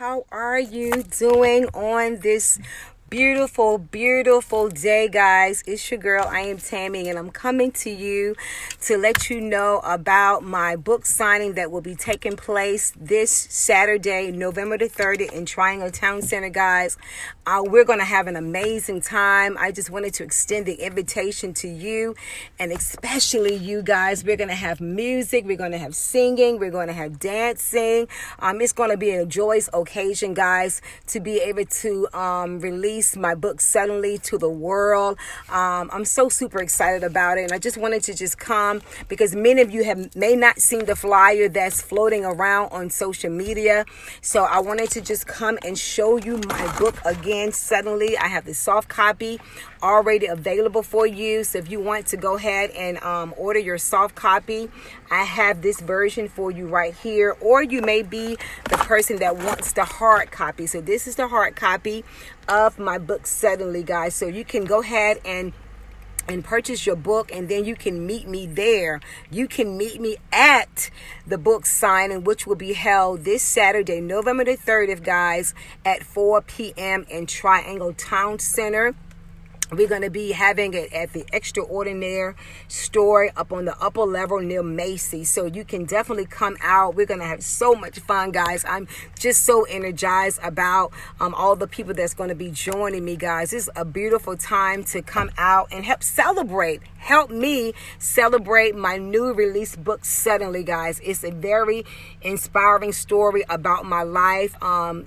How are you doing on this beautiful day, guys? It's your girl, I am Tammy, and I'm coming to you to let you know about my book signing that will be taking place this Saturday, November the 30th in Triangle Town Center, guys. We're going to have an amazing time. I just wanted to extend the invitation to you, and especially you guys. We're going to have music, we're going to have singing, we're going to have dancing. It's going to be a joyous occasion, guys, to be able to release my book suddenly to the world. I'm so super excited about it, and I just wanted to just come because many of you may not seen the flyer that's floating around on social media. So I wanted to just come and show you my book again suddenly. I have the soft copy already available for you, so if you want to go ahead and order your soft copy, I have this version for you right here. Or you may be the person that wants the hard copy. So this is the hard copy of my book suddenly, guys. So you can go ahead and purchase your book, and then you can meet me there. You can meet me at the book signing, which will be held this Saturday, November the 30th, guys, at 4 p.m. in Triangle Town Center. We're going to be having it at the Extraordinaire store up on the upper level near Macy's. So you can definitely come out. We're going to have so much fun, guys. I'm just so energized about all the people that's going to be joining me, guys. It's a beautiful time to come out and help me celebrate my new release book suddenly, guys. It's a very inspiring story about my life.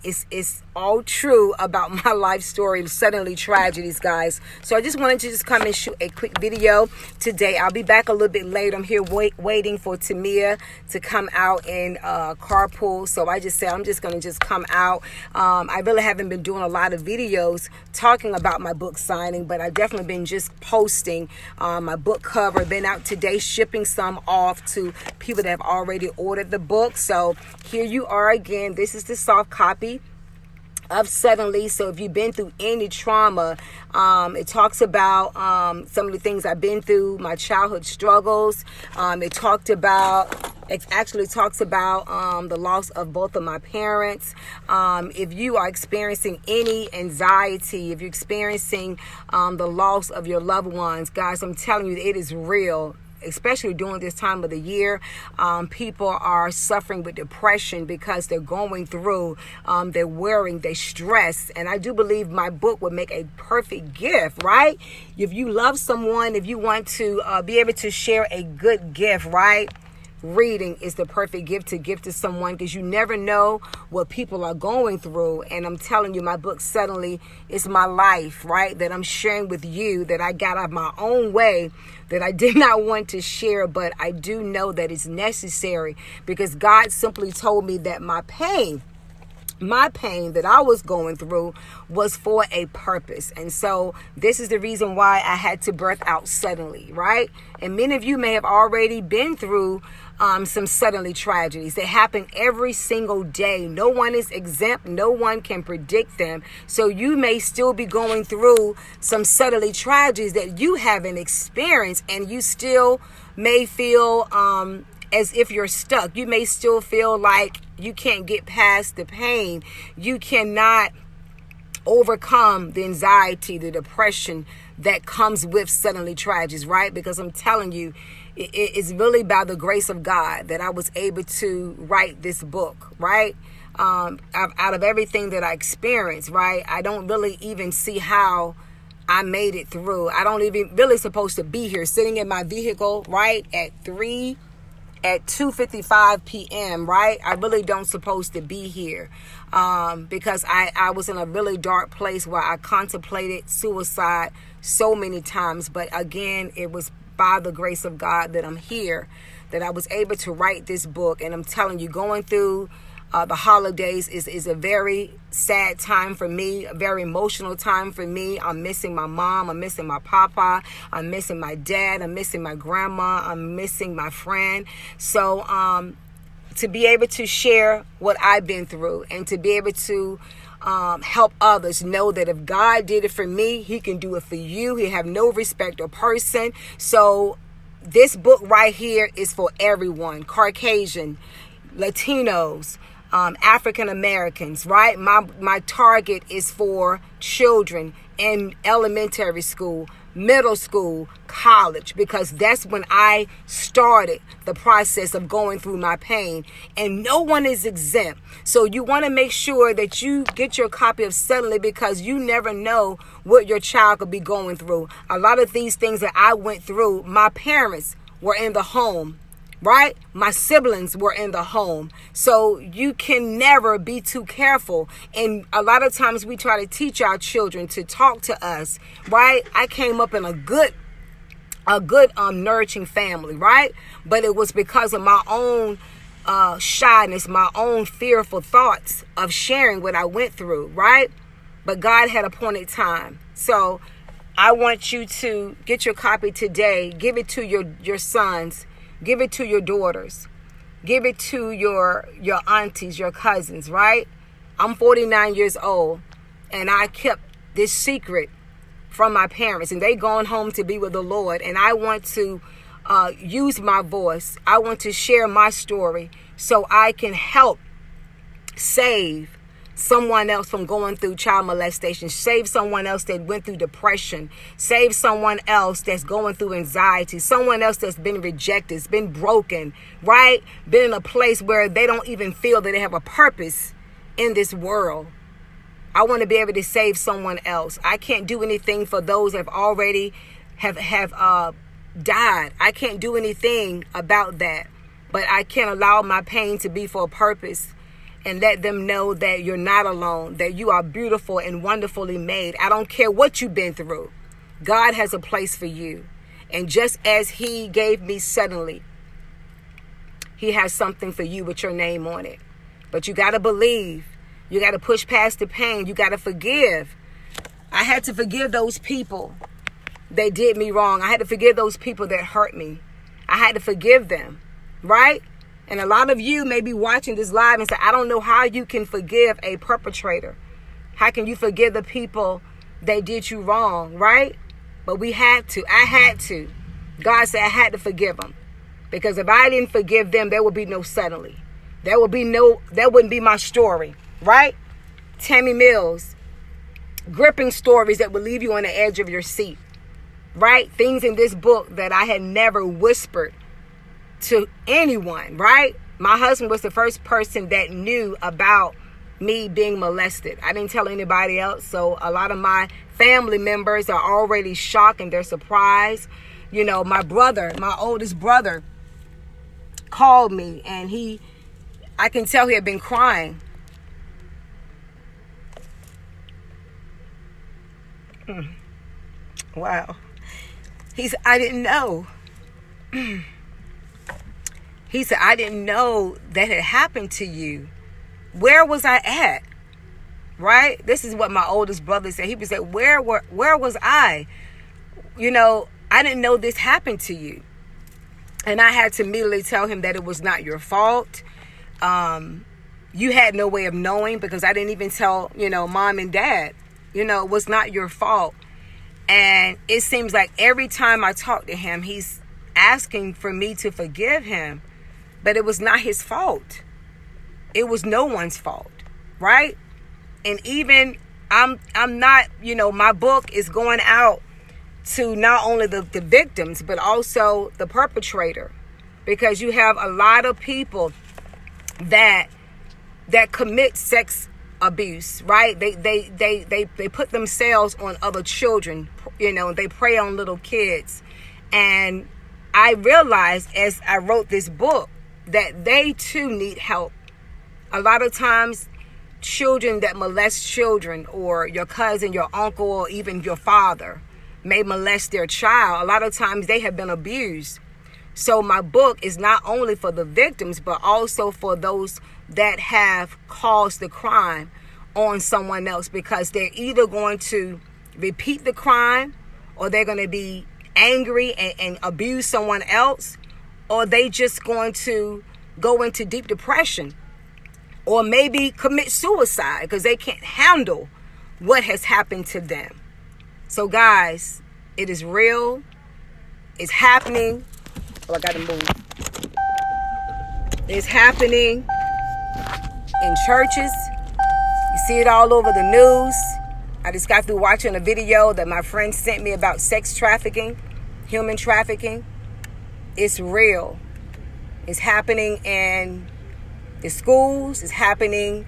It's all true about my life story, suddenly tragedies, guys. So I just wanted to just come and shoot a quick video today. I'll be back a little bit later. I'm here waiting for Tamia to come out and carpool. So I just said I'm just going to just come out. I really haven't been doing a lot of videos talking about my book signing, but I've definitely been just posting my book cover. Been out today shipping some off to people that have already ordered the book. So here you are again. This is the soft copy of Suddenly. So if you've been through any trauma, it talks about some of the things I've been through, my childhood struggles. It actually talks about the loss of both of my parents. If you are experiencing any anxiety, if you're experiencing the loss of your loved ones, guys, I'm telling you, it is real. Especially during this time of the year, people are suffering with depression because they're going through, they're worrying, they're stressed. And I do believe my book would make a perfect gift, right? If you love someone, if you want to be able to share a good gift, right? Reading is the perfect gift to give to someone, because you never know what people are going through. And I'm telling you, my book suddenly is my life, right? That I'm sharing with you, that I got out of my own way, that I did not want to share, but I do know that it's necessary, because God simply told me that my pain that I was going through was for a purpose. And so this is the reason why I had to birth out suddenly, right? And many of you may have already been through some suddenly tragedies. They happen every single day. No one is exempt. No one can predict them. So you may still be going through some suddenly tragedies that you haven't experienced, and you still may feel as if you're stuck. You may still feel like you can't get past the pain. You cannot overcome the anxiety, the depression that comes with suddenly tragedies, right? Because I'm telling you, it's really by the grace of God that I was able to write this book, right? Out of everything that I experienced, right? I don't really even see how I made it through. I don't even really supposed to be here sitting in my vehicle, right? At 2:55 p.m., right? I really don't supposed to be here because I was in a really dark place where I contemplated suicide so many times. But again, it was by the grace of God that I'm here, that I was able to write this book. And I'm telling you, going through the holidays is a very sad time for me, a very emotional time for me. I'm missing my mom. I'm missing my papa. I'm missing my dad. I'm missing my grandma. I'm missing my friend. So to be able to share what I've been through, and to be able to help others know that if God did it for me, he can do it for you. He have no respect of person. So this book right here is for everyone: Caucasian, Latinos, African Americans, right? My target is for children in elementary school, middle school, college, because that's when I started the process of going through my pain, and no one is exempt. So you want to make sure that you get your copy of Suddenly, because you never know what your child could be going through. A lot of these things that I went through, my parents were in the home, right? My siblings were in the home. So you can never be too careful. And a lot of times we try to teach our children to talk to us, right? I came up in a good nourishing family, right? But it was because of my own shyness, my own fearful thoughts of sharing what I went through, right? But God had appointed time. So I want you to get your copy today. Give it to your sons. Give it to your daughters. Give it to your aunties, your cousins, right? I'm 49 years old, and I kept this secret from my parents, and they gone home to be with the Lord. And I want to use my voice. I want to share my story so I can help save someone else from going through child molestation, save someone else that went through depression, save someone else that's going through anxiety, someone else that's been rejected, has been broken, right? Been in a place where they don't even feel that they have a purpose in this world. I want to be able to save someone else. I can't do anything for those that have already have died. I can't do anything about that, but I can allow my pain to be for a purpose, and let them know that you're not alone, that you are beautiful and wonderfully made. I don't care what you've been through. God has a place for you. And just as he gave me Suddenly, he has something for you with your name on it. But you got to believe. You got to push past the pain. You got to forgive. I had to forgive those people that did me wrong. I had to forgive those people that hurt me. I had to forgive them, right? And a lot of you may be watching this live and say, I don't know how you can forgive a perpetrator. How can you forgive the people that did you wrong, right? But we had to. I had to. God said I had to forgive them. Because if I didn't forgive them, there would be no Suddenly. That wouldn't be my story, right? Tammy Mills, gripping stories that would leave you on the edge of your seat, right? Things in this book that I had never whispered to anyone, right? My husband was the first person that knew about me being molested. I didn't tell anybody else. So a lot of my family members are already shocked and they're surprised. You know, my oldest brother called me, and I can tell he had been crying. Wow. He said, I didn't know. He said, I didn't know that had happened to you. Where was I at? Right? This is what my oldest brother said. He would say, where was I? You know, I didn't know this happened to you. And I had to immediately tell him that it was not your fault. You had no way of knowing, because I didn't even tell, mom and dad, it was not your fault. And it seems like every time I talk to him, he's asking for me to forgive him. But it was not his fault. It was no one's fault, right? And even I'm not, my book is going out to not only the victims, but also the perpetrator, because you have a lot of people that commit sex abuse, right? They put themselves on other children, they prey on little kids. And I realized as I wrote this book that they too need help. A lot of times, children that molest children, or your cousin, your uncle, or even your father may molest their child. A lot of times they have been abused. So my book is not only for the victims, but also for those that have caused the crime on someone else, because they're either going to repeat the crime, or they're going to be angry and abuse someone else, or they just going to go into deep depression, or maybe commit suicide because they can't handle what has happened to them. So guys, it is real. It's happening. Oh, I gotta move. It's happening. in churches. You see it all over the news. I just got through watching a video that my friend sent me about sex trafficking, human trafficking. It's real. It's happening in the schools. It's happening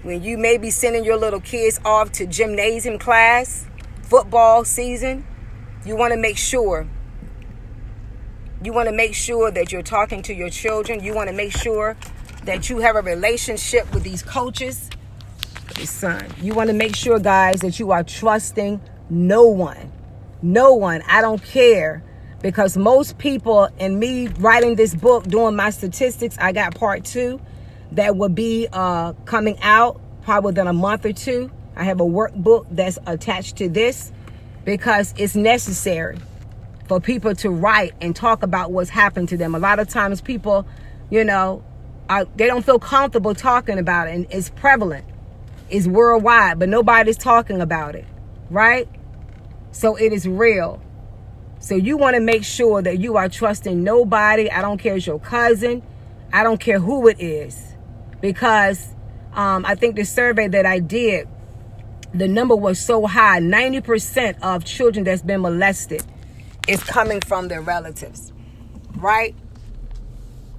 when you may be sending your little kids off to gymnasium class, football season. You want to make sure. You want to make sure that you're talking to your children. You want to make sure that you have a relationship with these coaches. Son, you want to make sure, guys, that you are trusting no one. No one. I don't care. Because most people, and me writing this book, doing my statistics, I got part 2 that will be coming out probably within a month or 2. I have a workbook that's attached to this because it's necessary for people to write and talk about what's happened to them. A lot of times people, they don't feel comfortable talking about it, and it's prevalent. It's worldwide, but nobody's talking about it, right? So it is real. So you want to make sure that you are trusting nobody. I don't care if it's your cousin. I don't care who it is. Because I think the survey that I did, the number was so high. 90% of children that's been molested is coming from their relatives, right?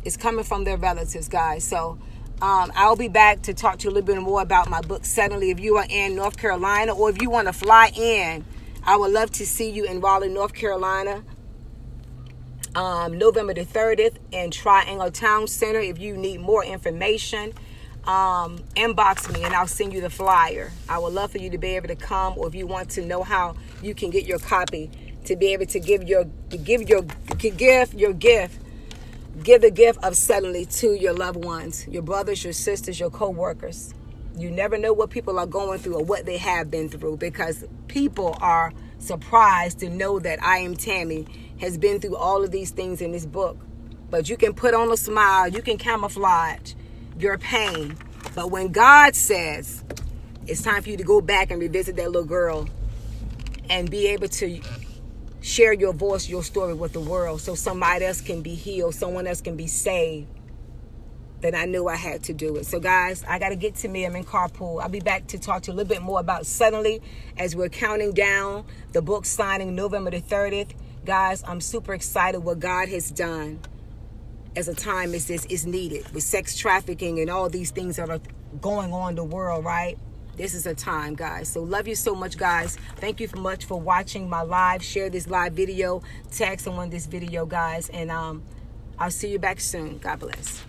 It's coming from their relatives, guys. So I'll be back to talk to you a little bit more about my book, Suddenly. If you are in North Carolina, or if you want to fly in, I would love to see you in Raleigh, North Carolina, November the 30th in Triangle Town Center. If you need more information, inbox me and I'll send you the flyer. I would love for you to be able to come, or if you want to know how you can get your copy, to be able to give the gift of Suddenly to your loved ones, your brothers, your sisters, your co-workers. You never know what people are going through or what they have been through, because people are surprised to know that I Am Tammy has been through all of these things in this book. But you can put on a smile, you can camouflage your pain. But when God says it's time for you to go back and revisit that little girl and be able to share your voice, your story with the world, so somebody else can be healed, someone else can be saved, then I knew I had to do it. So guys, I got to get to me. I'm in carpool. I'll be back to talk to you a little bit more about Suddenly as we're counting down the book signing November the 30th. Guys, I'm super excited what God has done as a time as this is needed with sex trafficking and all these things that are going on in the world, right? This is a time, guys. So love you so much, guys. Thank you so much for watching my live. Share this live video. Tag someone this video, guys. And I'll see you back soon. God bless.